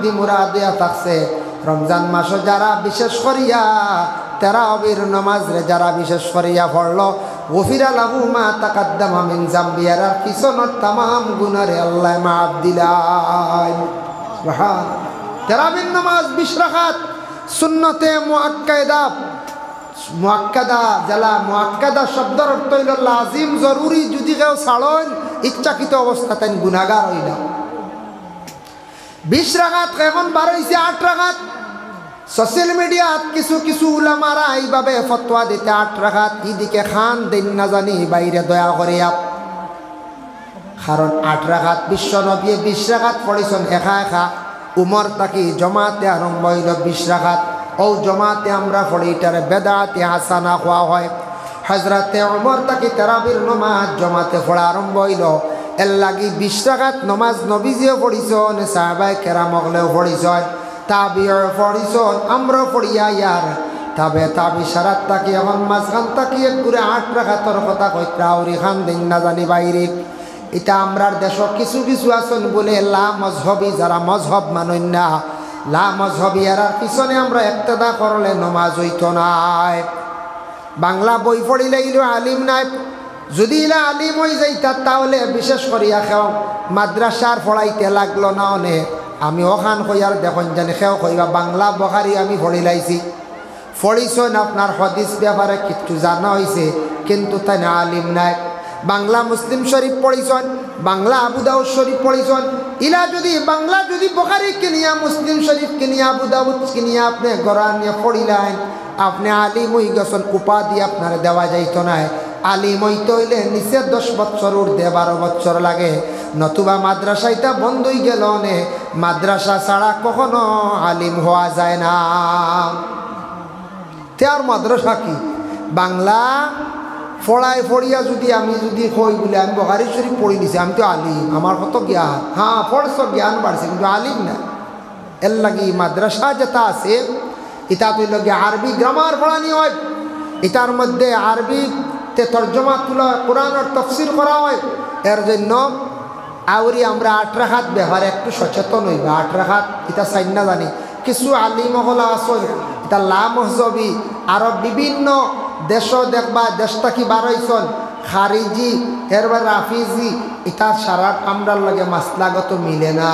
দি মুরাদিয়া থাকছে রমজান মাসে যারা বিশেষ করিয়া তারাবির নামাজ রে যারা বিশেষ করিয়া পড়লো গফিরা লাহু মা তাকাদ্দামা মিন জামবিয়ার পিছনের तमाम গুনাহরে আল্লাহ মাফ দিলাই। সুবহান। তারাবির নামাজ 20 রাকাত সুন্নতে মুআক্কাদা যারা মুআক্কাদা শব্দের অর্থ হইল লাজিম জরুরি, যদি কেউ ছাড়েন ইচ্ছাকৃত অবস্থাতে গুনাহগার হইল। 20 রাকাত এখন 12 হইছে 8 রাকাত। সোশ্যাল মিডিয়াত কিছু কিছু উলামারা এইভাবে ফতোয়া দিতে 8 রাকাত ইদিকে খান দিন না জানি বাইরে দয়া করিয়া, কারণ 8 রাকাত বিশ্ব নবী 20 রাকাত পড়িছেন একা একা। উমর তাকি জমাতে আরম্ভ হইল 20 রাকাত, ও জমাতে আমরা পড়ি এটারে বেদাতে হাসানা হওয়া হয়। হজরতে উমর তাকি তারাবির নামাজ জমাতে পড়া আরম্ভ হইল। এর লাগি 20 রাকাত নমাজ নবীজিও পড়িছেন, সাহাবায়ে কেরামগলেও পড়িছেন, তাবিও পড়িছেন, আমরাও পড়িয়া ইয়ার তাবি সারাত তাকি এখন মাঝখান তাকি একগুড়ে 8 রাকাতর কথা কইত্রা আউরি খান দিন না জানি বাইরে। এটা আমরার দেশ কিছু কিছু আছেন বলে লা মজহবি, যারা মজহব মানেন না, লা মজহবি এর পিছনে আমরা ইক্তেদা করলে নমাজ হইতো নাই। বাংলা বই পড়িলে ইলো আলিম নাই, যদি ইলা আলিম হয়ে যাইতা তাহলে বিশেষ করিয়া খেও মাদ্রাসার পড়াইতে লাগলো না। অনে আমি ওখান কইয়ার দেখুন জানি খেও কইবা বাংলা বখারি আমি পড়িলাইছি, পড়িছেন আপনার হদিস ব্যাপারে কিছু জানা হয়েছে, কিন্তু তাই না আলিম নাই। বাংলা মুসলিম শরীফ পড়িছেন, বাংলা আবু দাউদ শরীফ পড়িছেন, ইলা যদি বাংলা যদি বুখারী কিনিয়া মুসলিম শরীফ কিনিয়া আবু দাউদ কিনিয়া আপনি কোরআন নিয়ে পড়িলেন, আপনি আলিম হই গেছেন, উপাধি আপনার দেওয়া যাইতো না। আলিম হইতে হইলে নিচে 10 বছর উর্ধে 12 বছর লাগে, নতুবা মাদ্রাসাইটা বন্ধ হয়ে গেল। মাদ্রাসা ছাড়া কখনো আলিম হওয়া যায় না। তার মাদ্রাসা কি বাংলা পড়িয়া যদি আমি যদি কই বলে আমি বুখারী শরীফ পড়ি নিছি, আমি তো আলিম, আমার কত জ্ঞান, হ্যাঁ পড়ছ জ্ঞান বাড়ছে, কিন্তু আলিম না। এর লাগি মাদ্রাসা যেটা আছে এটা তো লগে আরবি গ্রামার পড়ানি হয়, এটার মধ্যে আরবিতে তর্জমা তুলা কোরআনের তাফসীর করা হয়। এর জন্য আউরি আমরা 8 রাকাত ব্যবহারে একটু সচেতন হইবা। 8 রাকাত এটা চাই না জানি কিছু আলিম হলা আসল এটা লা মহজবি আরো বিভিন্ন দেশ দেখবা দেশটা কি বারইছন খারিজি এরবার রাফিজি, এটা সারা আমরার লাগে মাসলাগত মিলে না।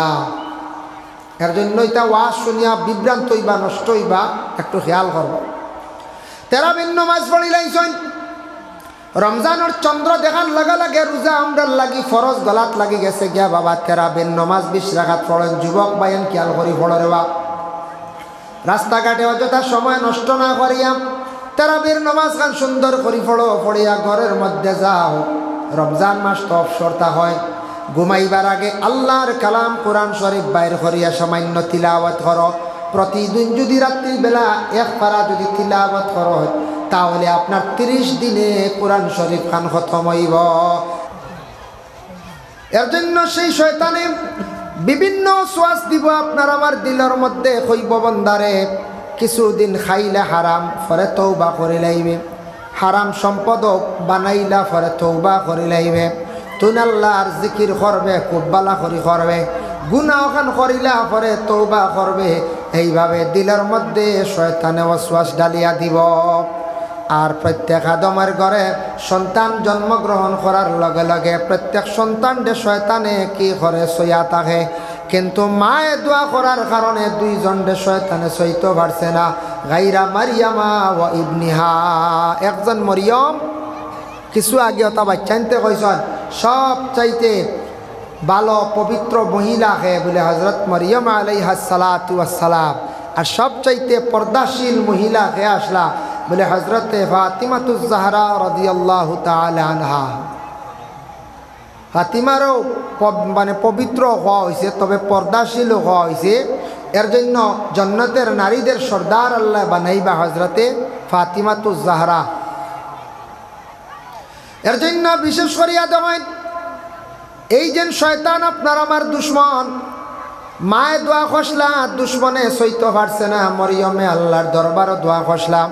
এর জন্য এটা ওয়াজ শুনিয়া বিভ্রান্ত হইবা নষ্ট হইবা, একটু খেয়াল করবা। তারাবির নামাজ পড়িলাইছেন, রমজানের চন্দ্র দেখার লাগা লাগে রোজা আমরার লাগি ফরজ গলাত লাগি গেছে গিয়া বাবা তারাবির নামাজ 20 রাকাত পড়েন। যুবক বাইন খেয়াল করি পড়ে রেবা, রাস্তাঘাটে অযথা সময় নষ্ট না করিয়া তারাবির নামাজ খান সুন্দর করি পড়ো, পড়িয়া ঘরের মধ্যে যাও। রমজান মাস তো অবসরতা হয়, ঘুমাইবার আগে আল্লাহর কালাম কোরআন শরীফ বাইর করিয়া সামান্য তিলাওয়াত করো। প্রতিদিন যদি রাত্রিবেলা 1 পারা যদি তিলাওয়াত করো তাহলে আপনার 30 দিনে কোরআন শরীফ খান খতম হইব। এর জন্য সেই শয়তানে বিভিন্ন ওয়াসওয়াস দিব আপনার আমার দিলের মধ্যে, কইব বন্দারে কিছুদিন খাইলে হারাম পরে তওবা করে লাইবে, হারাম সম্পদ বানাইলা পরে তওবা করে লাইবে, তুন আল্লাহর জিকির করবে খুব বালা করি করবে, গুনাহ খান করিলা পরে তওবা করবে। এইভাবে দিলের মধ্যে শয়তানে ওয়াসওয়াস ডালিয়া দিব। আর প্রত্যেক আদমের ঘরে সন্তান জন্মগ্রহণ করার লগে লগে প্রত্যেক সন্তানদের শয়তানে কি করে সইয়া থাকে, কিন্তু মায়ে দোয়া করার কারণে 2 জনের শয়তানে সইতে পারছে না। গাইরা মারিয়ামা ওয়া ইবনিহা, একজন মরিয়ম কিছু আগে তা বাচ্চাইতে কইছেন সব চাইতে ভালো পবিত্র মহিলা হে বলে হযরত মরিয়ম আলাইহিস সালাতু ওয়াস সালাম, আর সব চাইতে পর্দাশীল মহিলা হে আসলা বলে হযরতে ফাতিমাতুজ জাহরা রাদিয়াল্লাহু তাআলা আনহা। ফাতিমারও মানে পবিত্র হওয়া হয়েছে, তবে পর্দাশীল হওয়া হয়েছে। এর জন্য জান্নাতের নারীদের সর্দার আল্লাহ বানাইবা হযরতে ফাতিমাতুজ জাহরা। এর জন্য বিশেষ করিয়া দেখেন এই যে শয়তান আপনার আমার দুশ্মন, মায়ে দোয়া খসলা দুশ্মনে সইতে পারছে না, মরিয়মে আল্লাহর দরবারে দোয়া খসলাম,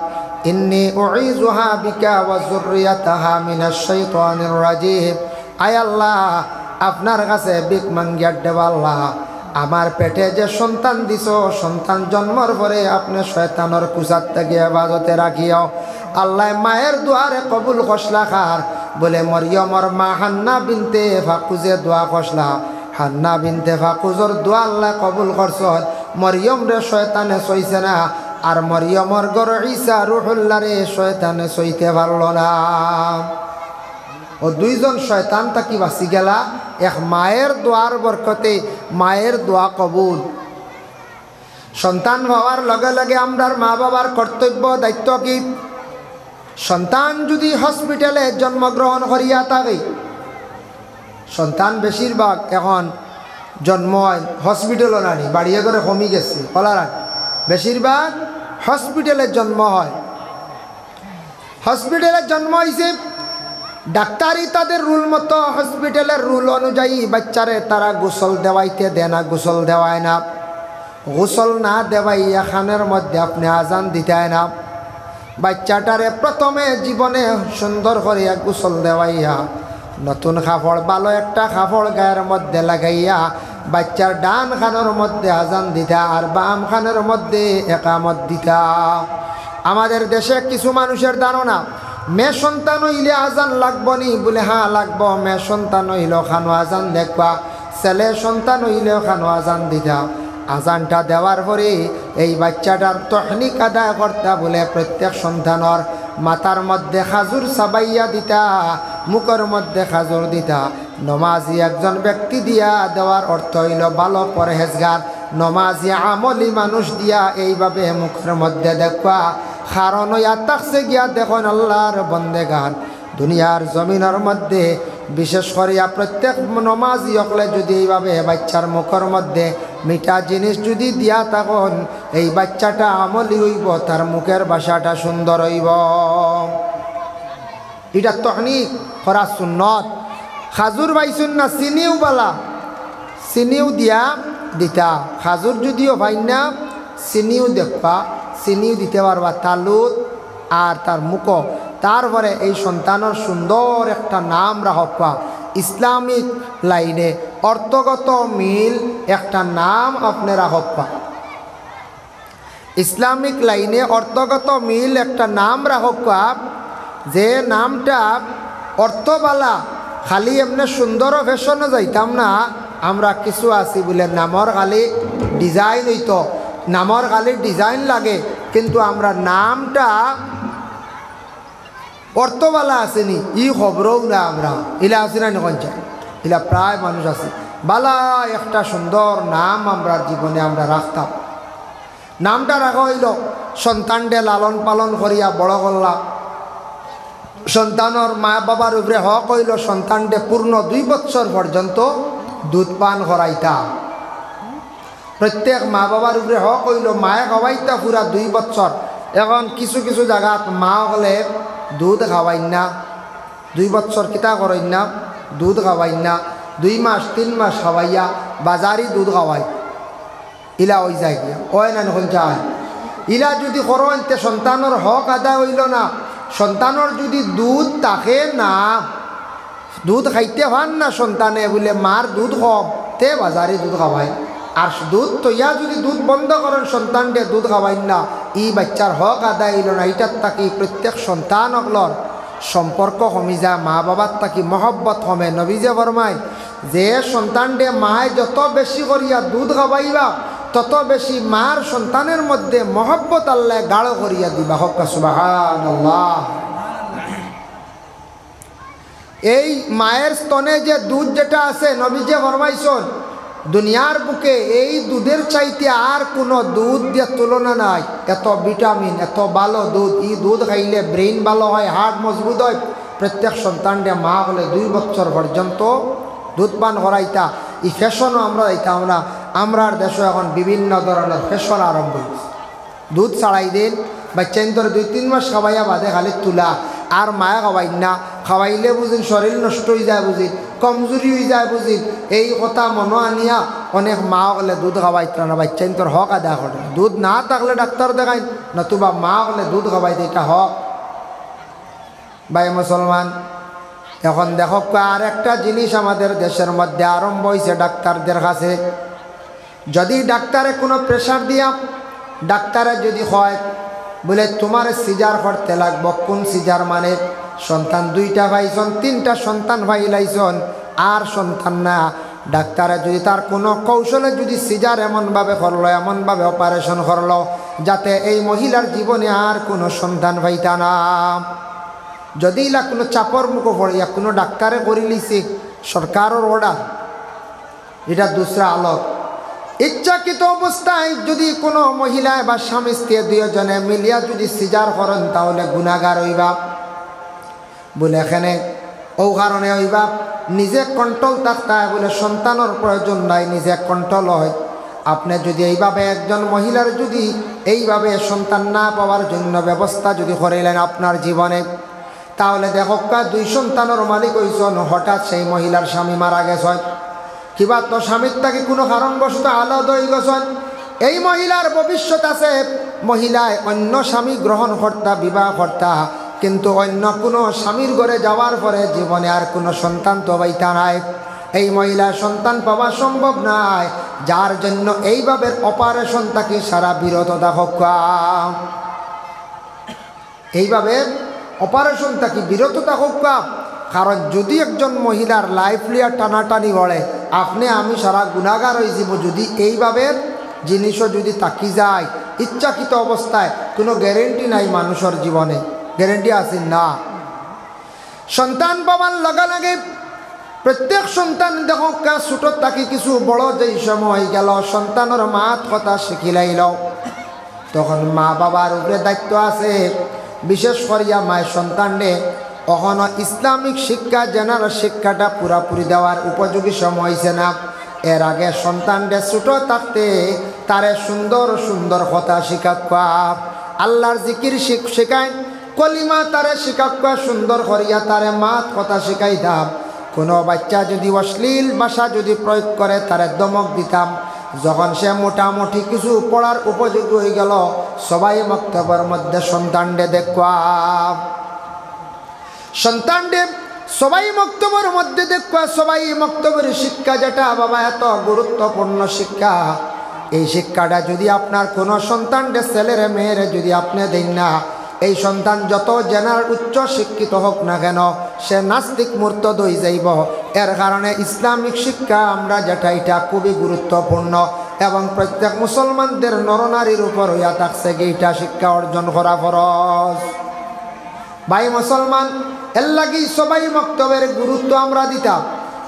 ইন্নী উঈযুহা বিকা ওয়া যুররিয়াতাহা মিনাশ শাইতানির রাজিম। আয় আল্লাহ আপনার কাছে বিক মাঙ্গিয়া দেব আল্লাহ, আমার পেটে যে সন্তান দিছ সন্তান জন্মর পরে আপনি শয়তানের কুসার থেকে হেফাজতে রাখিও। আল্লাহ মায়ের দুয়ারে কবুল খসলা খার বলে মরিয়মর মা হান্না বিনতে ফাকুজে দোয়া খসলা। হান্না বিনতে ফাকুজর দোয়া আল্লাহ কবুল করছ। মরিয়ম রে শয়তানে সইছে না, আর মরিয়মর গর ঈসা রুহুল্লাহ রে শয়তানে সইতে পারল না। ও দুইজন শয়তান তাকি বাঁচি গেলা এক মায়ের দোয়ার বরকতে, মায়ের দোয়া কবুল। সন্তান হওয়ার লগে লগে আমরার মা বাবার কর্তব্য দায়িত্ব কি? সন্তান যদি হসপিটালে জন্মগ্রহণ করিয়া থাকে, সন্তান বেশিরভাগ এখন জন্ম হয় হসপিটালও নানি, বাড়িয়ে করে কমি গেছে কলার, বেশিরভাগ হসপিটালে জন্ম হয়। হসপিটালে জন্ম হয়েছে, ডাক্তারই তাদের রুল মতো হসপিটালের রুল অনুযায়ী বাচ্চারে তারা গোসল দেওয়াইতে দেয় না, গোসল দেওয়ায় না। গোসল না দেওয়াইয়া খানের মধ্যে আপনি আজান দিতে না। বাচ্চাটারে প্রথমে জীবনে সুন্দর করিয়া গোসল দেওয়াইয়া নতুন কাপড়, ভালো একটা কাপড় গায়ের মধ্যে লাগাইয়া বাচ্চার ডান খানের মধ্যে আজান দিতা আর বাম খানের মধ্যে একামত দিতা। আমাদের দেশে কিছু মানুষের ধারণা মেয়ে সন্তান হইলে আজান লাগবো নি, বলে হ্যাঁ লাগবো। মেয়ে সন্তান হইলেও খানো আজান দেখবা, ছেলে সন্তান হইলেও খানো আজান দিতা। আজানটা দেওয়ার পরে এই বাচ্চাটার তহনিক আদায় করতা বলে প্রত্যেক সন্তানের মাথার মধ্যে খাজুর সাবাইয়া দিতা, মুখের মধ্যে খাজুর দিতা। নমাজি একজন ব্যক্তি দিয়া দেওয়ার অর্থ হইল ভালো পরহেজগার, নমাজি আমলি মানুষ দিয়া এইভাবে মুখের মধ্যে দেখবা। কারণ ইয়াতাকসে গিয়া দেখুন আল্লাহর বন্দেগান দুনিয়ার জমিনের মধ্যে বিশেষ করিয়া প্রত্যেক নমাজি হকলে যদি এইভাবে বাচ্চার মুখের মধ্যে মিঠা জিনিস যদি দিয়া তখন এই বাচ্চাটা আমলি হইব, তার মুখের ভাষাটা সুন্দর হইব। এটা তহনিক করা সুন্নত। খাজুর পাইছুন না, চিনিও বালা, চিনিও দিয়া দিতা। খাজুর যদিও ভাই না, চিনিও দেখবা, চিনিও দিতে পারবা তালুত আর তার মুখ। তারপরে এই সন্তানের সুন্দর একটা নাম রাখবা, ইসলামিক লাইনে অর্থগত মিল একটা নাম আপনি রাখবা। ইসলামিক লাইনে অর্থগত মিল একটা নাম রাখবা, যে নামটা অর্থবালা, খালি এমনি সুন্দর ফ্যাশনও যাইতাম না। আমরা কিছু আছি বলে নামর খালি ডিজাইন হইতো, নামর খালি ডিজাইন লাগে, কিন্তু আমরা নামটা অর্থবালা আসেনি ই খবরও না। আমরা ইলা আসি না কঞ্চা, ইলা প্রায় মানুষ আছে। বালা একটা সুন্দর নাম আমরা জীবনে আমরা রাখতাম। নামটা রাখা হইল সন্তানডে লালন পালন করিয়া বড় করলাম। সন্তানের মা বাবার উপরে হক হইল সন্তানডে পূর্ণ 2 বছর পর্যন্ত দুধ পান করাইতা। প্রত্যেক মা বাবার উপরে হক হইল মায়ে খাওয়াইতা পুরা 2 বছর। এখন কিছু কিছু জায়গাত মা হলে দুধ খাওয়াই না, 2 বছর কিতা করেন না, দুধ খাওয়াই না, 2 মাস 3 মাস খাওয়াইয়া বাজারি দুধ খাওয়াই। ইলা ওই যায় গিয়া ওই না নখন চায়। ইলা যদি করো এনতে সন্তানের হক আদায় হইল না। সন্তানের যদি দুধ থাকে না, দুধ খাইতে হন না সন্তানে বলে মার দুধ কম, তে বাজারি দুধ খাওয়াই। আর দুধ তো ইয়া যদি দুধ বন্ধ করেন সন্তানকে দুধ খাওয়াই না, ই বাচ্চার হক আদায় হইল না। এটার তাকি প্রত্যেক সন্তান অগলর সম্পর্ক কমি যায়, মা বাবার তাকি মহব্বত কমে। নবীজে ফরমায় যে সন্তানডে মায় যত বেশি করিয়া দুধ খাওয়াইবা তত বেশি মার সন্তানের মধ্যে মহব্বত আল্লাহ গাঢ় করিয়া দিবা। হক সুবহানাল্লাহ। এই মায়ের স্তনে যে দুধ যেটা আছে নবীজে ফরমাইছেন দুনিয়ার বুকে এই দুধের চাইতে আর কোনো দুধ দিয়ে তুলনা নাই। এত ভিটামিন, এত ভালো দুধ। এই দুধ খাইলে ব্রেইন ভালো হয়, হার্ট মজবুত হয়। প্রত্যেক সন্তানডে মা হলে 2 বছর পর্যন্ত দুধ পান করাইতা। এই ফ্যাশনও আমরা দিতাম না। আমরার দেশে এখন বিভিন্ন ধরনের ফ্যাশন আরম্ভ হয়েছে। দুধ ছাড়াই দিন বাচ্চা ধরে 2-3 মাস খাওয়াইয়া বাদে খালি তুলা, আর মায়া খাওয়াই না। খাওয়াইলে বুঝিন শরীর নষ্ট হয়ে যায়, বুঝিন কমজোরি হয়ে যায়, বুঝিন এই কথা মনে আনিয়া অনেক মা হলে দুধ খাওয়াইত না। বাচ্চা তোর হক আদায় করে। দুধ না থাকলে ডাক্তার দেখাই, নতুবা মা হলে দুধ খাওয়াইতে, এটা হক। ভাই মুসলমান, এখন দেখো আর একটা জিনিস আমাদের দেশের মধ্যে আরম্ভ হয়েছে ডাক্তারদের কাছে। যদি ডাক্তারে কোনো প্রেশার দিয়া ডাক্তারে যদি হয় বলে তোমার সিজার করতে লাগবো, কোন সিজার মানে সন্তান 2টা ভাইছন 3টা সন্তান ভাই লাইছন আর সন্তান না, ডাক্তারে যদি তার কোনো কৌশলে যদি সিজার এমনভাবে করলো, এমনভাবে অপারেশন করলো যাতে এই মহিলার জীবনে আর কোনো সন্তান ভাইতা না, যদি ইলা কোনো চাপর মুখো পড়িয়া কোনো ডাক্তারে করে লিছে সরকারের অর্ডার, এটা দুসরা আলোক। ইচ্ছাকৃত অবস্থায় যদি কোনো মহিলা বা স্বামী স্ত্রী 2 জনে মিলিয়া যদি সিজার করেন তাহলে গুনাহগার হইবা বলে এখানে ও কারণে হইবা নিজে কন্ট্রোল থাকতে হয় বলে সন্তানের প্রয়োজন নাই, নিজে কন্ট্রোল হয়। আপনি যদি এইভাবে একজন মহিলার যদি এইভাবে সন্তান না পাওয়ার জন্য ব্যবস্থা যদি করিলেন আপনার জীবনে, তাহলে দেখো 2 সন্তানের মালিক হইছেন, হঠাৎ সেই মহিলার স্বামী মারা গেছে কিবা তো স্বামীর তাকে কোনো কারণবশত আলাদা হয়ে গেছেন, এই মহিলার ভবিষ্যৎ আছে, মহিলায় অন্য স্বামী গ্রহণ কর্তা বিবাহ কর্তা, কিন্তু অন্য কোনো স্বামীর ঘরে যাওয়ার পরে জীবনে আর কোনো সন্তান তো পাইতা নাই, এই মহিলা সন্তান পাওয়া সম্ভব নাই, যার জন্য এইভাবে অপারেশন তাকে সারা বিরত থাকুক, এইভাবে অপারেশন তাকে বিরত থাকুক। কারণ যদি একজন মহিলার লাইফ লিয়া টানাটানি করে আপনি আমি সারা গুনাহগার হয়ে যাব, যদি এইভাবে জিনিসও যদি তাকি যায় ইচ্ছাকৃত অবস্থায়, কোনো গ্যারেন্টি নাই মানুষের জীবনে, গ্যারেন্টি আছে না। সন্তান পাওয়ার লগে লগে প্রত্যেক সন্তান দেখো ছোট থাকি কিছু বড় যেই সময় গেল সন্তানের মাত কথা শিখিলাইল, তখন মা বাবার উপরে দায়িত্ব আছে, বিশেষ করিয়া মায়ের সন্তানরে কখনো ইসলামিক শিক্ষা জেনারেল শিক্ষাটা পুরাপুরি দেওয়ার উপযোগী সময় হয়েছে না। এর আগে সন্তানরে ছোট থাকতে তারে সুন্দর সুন্দর কথা শিখাক্কা, আল্লাহর জিকির শেখায়, কলিমা তারে শিখাক্কা, সুন্দর করিয়া তারে মাত কথা শিখাইতাম। কোনো বাচ্চা যদি অশ্লীল ভাষা যদি প্রয়োগ করে তারে দমক দিতাম। যখন সে মোটামুটি কিছু পড়ার উপযোগী হয়ে গেল সবাই মক্তবের মধ্যে সন্তানরে দেখবা, সন্তানরে সবাই মক্তবের মধ্যে দেখবা, সবাই মক্তবের শিক্ষা যেটা বাবা এত গুরুত্বপূর্ণ শিক্ষা, এই শিক্ষাটা যদি আপনার কোনো সন্তানরে ছেলেরে মেয়েরে যদি আপনি দেন না, এই সন্তান যত জেনার উচ্চ শিক্ষিত হোক না কেন সে নাস্তিক মুরতাদ হয়ে যাইব। এর কারণে ইসলামিক শিক্ষা আমরা যেটা এটা খুবই গুরুত্বপূর্ণ এবং প্রত্যেক মুসলমানদের নরনারীর উপর হইয়া থাকছে এইটা শিক্ষা অর্জন করা ফরজ। ভাই মুসলমান, এর লাগি সবাই মক্তবের গুরুত্ব আমরা দিতাম।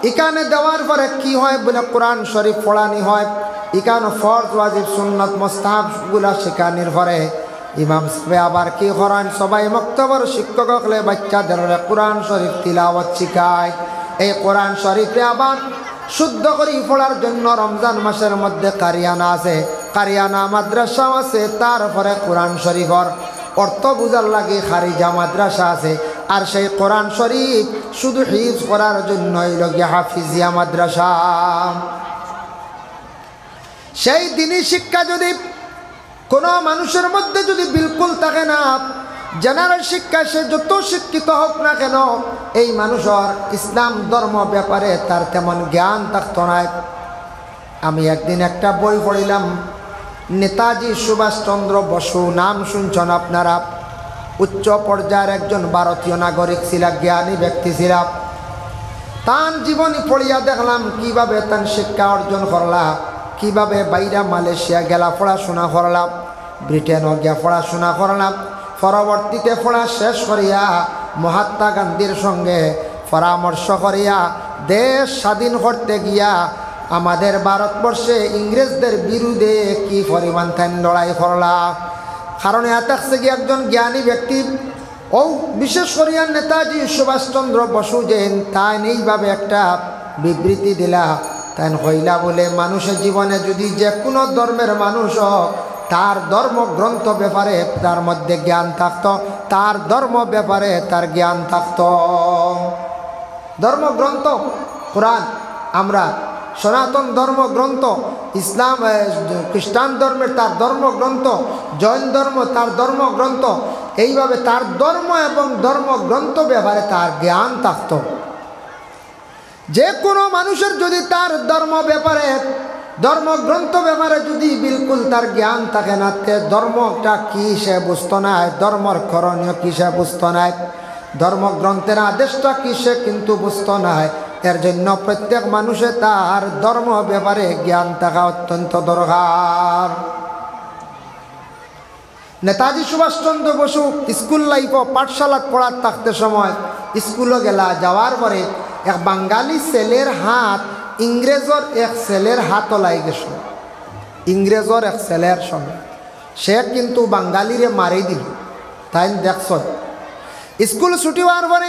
এখানে দেওয়ার পরে কি হয় বলে কোরআন শরীফ পড়ানি হয়, এখানে ফরজ ওয়াজিব সুন্নাত মুস্তাহাবগুলা শেখানির পরে ইমাম সাহেব আবার কি করেন, সবাই মক্তবের শিক্ষক হলে বাচ্চাদের কোরআন শরীফ তিলাওয়াত শিখায়। এই কোরআন শরীফে আবার শুদ্ধ করে পড়ার জন্য রমজান মাসের মধ্যে কারিয়ানা আছে, কারিয়ানা মাদ্রাসাও আছে, তারপরে কোরআন শরীফর অর্থ বুঝার লাগে খারিজা মাদ্রাসা আছে, আর সেই কোরআন শরীফ শুধু হিফজ করার জন্যই লগে হাফিজিয়া মাদ্রাসা। সেই দিনই শিক্ষা যদি কোনো মানুষের মধ্যে যদি বিলকুল থাকে না, জেনারেল শিক্ষা সে যত শিক্ষিত হোক না কেন এই মানুষের ইসলাম ধর্ম ব্যাপারে তার তেমন জ্ঞান থাকতো না। আমি একদিন একটা বই পড়িলাম, নেতাজি সুভাষচন্দ্র বসু, নাম শুনছেন আপনারা, উচ্চ পর্যায়ের একজন ভারতীয় নাগরিক ছিল, জ্ঞানী ব্যক্তি ছিল। তার জীবনী পড়িয়া দেখলাম কিভাবে তার শিক্ষা অর্জন করলা, কিভাবে বাইরে মালয়েশিয়া গেলা পড়াশোনা করলাম, ব্রিটেনও গিয়া পড়াশোনা করলাম, পরবর্তীতে পড়া শেষ করিয়া মহাত্মা গান্ধীর সঙ্গে পরামর্শ করিয়া দেশ স্বাধীন করতে গিয়া আমাদের ভারতবর্ষে ইংরেজদের বিরুদ্ধে কি পরিমাণ তাই লড়াই করলা। কারণ এত একজন জ্ঞানী ব্যক্তি ও বিশেষ করিয়া নেতাজি সুভাষচন্দ্র বসু যে তাই এইভাবে একটা বিবৃতি দিলা, তাই হইলা বলে মানুষের জীবনে যদি যে কোনো ধর্মের মানুষ হোক তার ধর্মগ্রন্থ ব্যাপারে তার মধ্যে জ্ঞান থাকত, তার ধর্ম ব্যাপারে তার জ্ঞান থাকত। ধর্মগ্রন্থ কোরআন, আমরা সনাতন ধর্মগ্রন্থ, ইসলাম খ্রিস্টান ধর্মের তার ধর্মগ্রন্থ, জৈন ধর্ম তার ধর্মগ্রন্থ, এইভাবে তার ধর্ম এবং ধর্মগ্রন্থ ব্যাপারে তার জ্ঞান থাকত। যে কোনো মানুষের যদি তার ধর্ম ব্যাপারে ধর্মগ্রন্থ ব্যাপারে যদি বিলকুল তার জ্ঞান থাকে না, তে ধর্মটা কি সে বুঝতো না, ধর্মর করণীয় কি সে বুঝতো না, ধর্মগ্রন্থের আদেশটা কি সে কিন্তু বুঝতো না। এর জন্য প্রত্যেক মানুষের তার ধর্ম ব্যাপারে জ্ঞান থাকা অত্যন্ত দরকার। নেতাজি সুভাষচন্দ্র বসু স্কুল লাইফও পাঠশালাত পড়ার থাকতে সময় স্কুলে গেলা, যাওয়ার পরে এক বাঙালি ছেলের হাত ইংরেজর এক ছেলের হাতও লাই গেছিল, ইংরেজর এক ছেলের সঙ্গে। সে কিন্তু বাঙালিরে মারি দিল। তাই দেখছ, স্কুল ছুটি হওয়ার পরে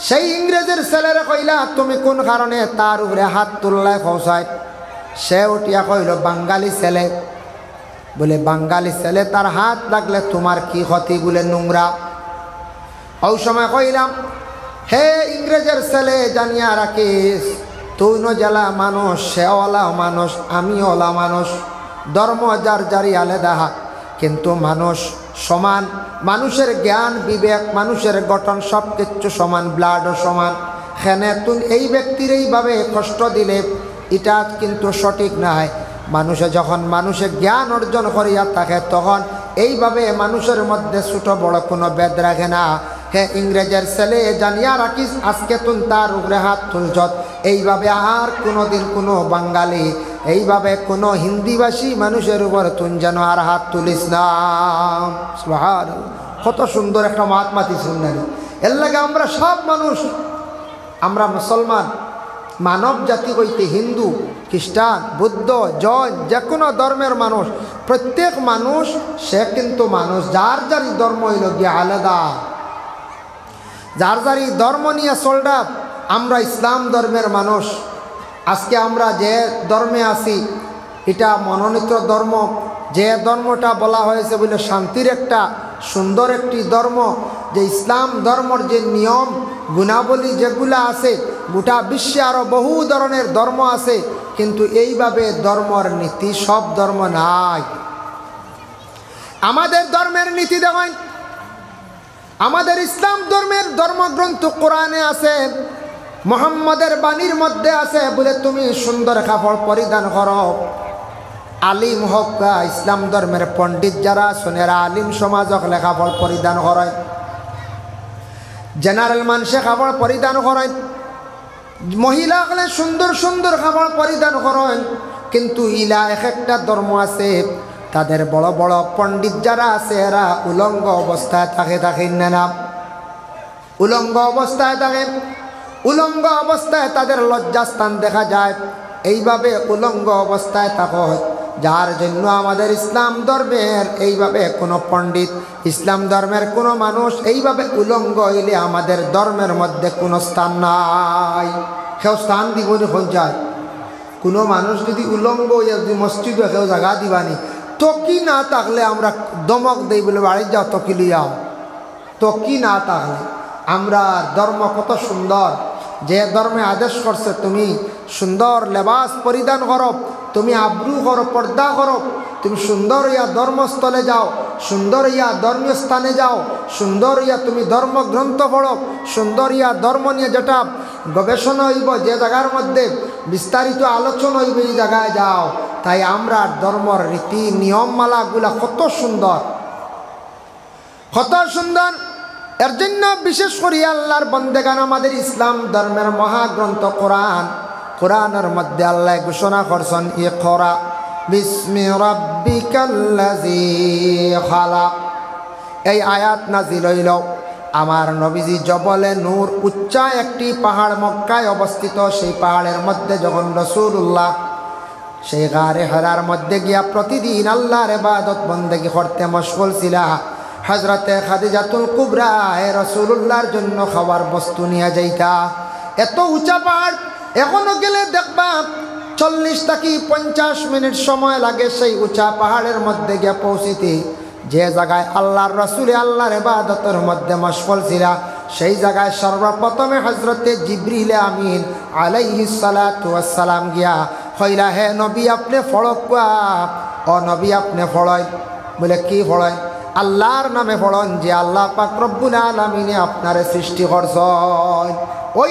সেই ইংরেজের ছেলেরে কইলা তুমি কোন কারণে তার উপরে হাত তুললায় পৌঁছায়? সে উঠিয়া কইল বাঙালি ছেলে, বলে বাঙালি ছেলে তার হাত লাগলে তোমার কি ক্ষতি? বলে নোংরা। ওই সময় কইলাম হে ইংরেজের ছেলে, জানিয়া রাখিস তুই ন জেলা মানুষ, সে ওলা মানুষ, আমি ওলা মানুষ, ধর্ম যার যারই আলাদা, কিন্তু মানুষ সমান, মানুষের জ্ঞান বিবেক মানুষের গঠন সব কিছু সমান, ব্লাডও সমান। হেনে তুই এই ব্যক্তির এইভাবে কষ্ট দিলে এটা কিন্তু সঠিক নয়। মানুষে যখন মানুষের জ্ঞান অর্জন করিয়া থাকে তখন এইভাবে মানুষের মধ্যে ছোট বড় কোনো ভেদ রাখে না। হে ইংরেজের ছেলে, জানিয়া রাখিস আজকে তুই তার উপরে হাত তুলছত, এইভাবে আর কোনোদিন কোনো বাঙালি, এইভাবে কোনো হিন্দিভাষী মানুষের উপর তুই যেন আর হাত তুলিস না। সুবহানাল্লাহ, কত সুন্দর একটা মহাত্মাতি শুনলেন। এর লাগে আমরা সব মানুষ, আমরা মুসলমান, মানব জাতি হইতে হিন্দু, খ্রিস্টান, বুদ্ধ, জৈন, যে কোনো ধর্মের মানুষ, প্রত্যেক মানুষ সে কিন্তু মানুষ, যার যারই ধর্ম হইল গিয়ে আলাদা, যার যারই ধর্ম নিয়ে চলটা। আমরা ইসলাম ধর্মের মানুষ। আজকে আমরা যে ধর্মে আছি এটা মনোনীত ধর্ম, যে ধর্মটা বলা হয়েছে বলে শান্তির একটা সুন্দর একটি ধর্ম, যে ইসলাম ধর্মর যে নিয়ম গুণাবলী যেগুলা আছে, গোটা বিশ্বে আরও বহু ধরনের ধর্ম আছে, কিন্তু এইভাবে ধর্মর নীতি সব ধর্ম নাই। আমাদের ধর্মের নীতি দেখেন, আমাদের ইসলাম ধর্মের ধর্মগ্রন্থ কোরআনে আছে, মুহাম্মদের বাণীর মধ্যে আছে বলে তুমি সুন্দর কাপড় পরিধান করো। আলিম হোক বা ইসলাম ধর্মের পণ্ডিত যারা শোনেরা আলিম সমাজক লেখাপড় পরিধান করেন, জেনারেল মানুষে কাপড় পরিধান করেন, মহিলা হলে সুন্দর সুন্দর কাপড় পরিধান করেন। কিন্তু ইলা এক একটা ধর্ম আছে, তাদের বড় বড় পণ্ডিত যারা আছে এরা উলঙ্গ অবস্থায় থাকেন না, উলঙ্গ অবস্থায় থাকে, উলঙ্গ অবস্থায় তাদের লজ্জাস্থান দেখা যায়। এইভাবে উলঙ্গ অবস্থায় থাকো, যার জন্য আমাদের ইসলাম ধর্মের এইভাবে কোনো পণ্ডিত, ইসলাম ধর্মের কোনো মানুষ এইভাবে উলঙ্গ হইলে আমাদের ধর্মের মধ্যে কোনো স্থান নাই। কেউ স্থান দিব যখন যায়, কোনো মানুষ যদি উলঙ্গ হইয়া যদি মসজিদে কেউ জায়গা দিবানি, তকি না থাকলে আমরা দমক দেই বলে বাড়ি যাও তকি লিয়াও, তকি না থাকলে। আমরা ধর্ম কত সুন্দর, যে ধর্মে আদেশ করছে তুমি সুন্দর লেবাস পরিধান করো, তুমি আব্রু করো, পর্দা করো, তুমি সুন্দর ইয়া ধর্মস্থলে যাও, সুন্দর ইয়া ধর্মীয় স্থানে যাও, সুন্দর ইয়া তুমি ধর্মগ্রন্থ পড়ো, সুন্দর ইয়া ধর্ম নিয়ে যেটা গবেষণা হইব, যে জায়গার মধ্যে বিস্তারিত আলোচনা হইব, এই জায়গায় যাও। তাই আমরা ধর্মর রীতি নিয়মমালাগুলা কত সুন্দর, কত সুন্দর। এর জন্য বিশেষ করে আল্লাহর বন্দেগান আমাদের ইসলাম ধর্মের মহাগ্রন্থ কোরআন, কোরআনের মধ্যে আল্লাহ ঘোষণা করছেন ইকরা বিসমি রাব্বিকাল্লাযী খালাক। এই আয়াত নাজিল হইল আমার নবীজি জবলে নূর উচ্চা একটি পাহাড় মক্কায় অবস্থিত। সেই পাহাড়ের মধ্যে যখন রাসূলুল্লাহ সেই গারে হেরার মধ্যে গিয়া প্রতিদিন আল্লাহর ইবাদত বন্দেগী করতে মশগুল ছিলা, হযরতে খাদিজাতুল কুবরা রাসূলুল্লাহর জন্য খাবার বস্তু নিয়ে যাইতা। এত উঁচা পাহাড়, এখনো গেলে দেখবা 40 থেকে 50 মিনিট সময় লাগে সেই উঁচা পাহাড়ের মধ্যে গিয়ে পৌঁছিতে। যে জায়গায় আল্লাহর রাসূল আল্লাহর ইবাদতের মধ্যে মশগুল ছিলা, সেই জায়গায় সর্বপ্রথমে হযরতে জিবরিল আমিন আলাইহিস সালাতু ওয়াস সালাম গিয়া কইলা, হে নবী আপনি ফড়ক, ও নবী আপনি ফড়াই। বলে কি ফড়াই? আল্লাহর নামে ফড়ন, যে আল্লাহ পাক রব্বুল আলামিনে আপনারে সৃষ্টি করছেন। ওই